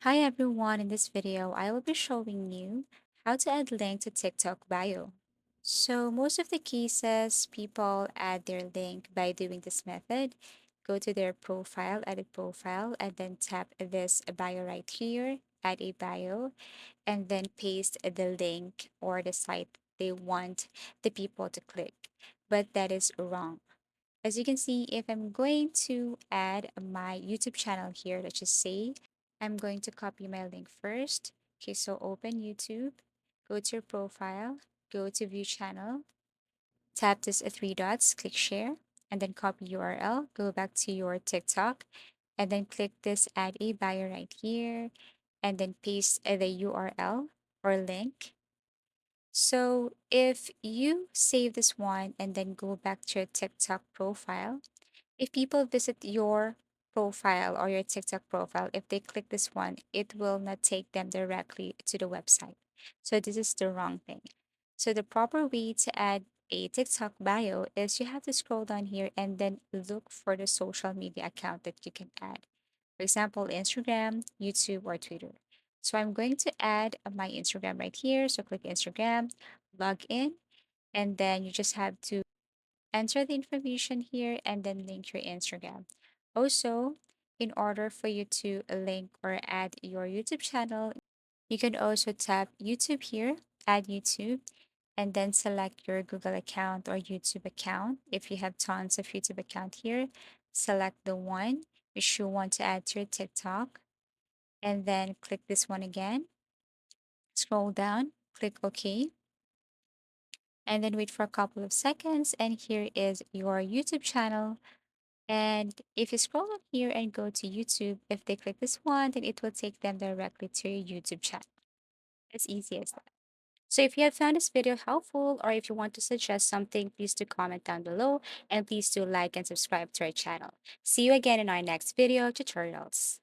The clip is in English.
Hi everyone, in this video I will be showing you how to add link to TikTok bio. So most of the cases people add their link by doing this method. Go to their profile, edit profile, and then tap this bio right here, add a bio, and then paste the link or the site they want the people to click. But that is wrong. As you can see, if I'm going to add my YouTube channel here, let's just say I'm going to copy my link first. Okay, so open YouTube, go to your profile, go to view channel, tap this three dots, click share, and then copy URL, go back to your TikTok, and then click this add a bio right here, and then paste the URL or link. So if you save this one and then go back to your TikTok profile, if people visit your profile or your TikTok profile, if they click this one, it will not take them directly to the website. So this is the wrong thing. So the proper way to add a TikTok bio is you have to scroll down here and then look for the social media account that you can add. For example, Instagram, YouTube, or Twitter. So I'm going to add my Instagram right here. So click Instagram, log in, and then you just have to enter the information here and then link your Instagram. Also, in order for you to link or add your YouTube channel, you can also tap YouTube here, add YouTube, and then select your Google account or YouTube account. If you have tons of YouTube account here, select the one which you want to add to your TikTok, and then click this one again. Scroll down, click OK, and then wait for a couple of seconds. And here is your YouTube channel. And if you scroll up here and go to YouTube, if they click this one, then it will take them directly to your YouTube channel. As easy as that. So if you have found this video helpful or if you want to suggest something, please do comment down below and please do like and subscribe to our channel. See you again in our next video tutorials.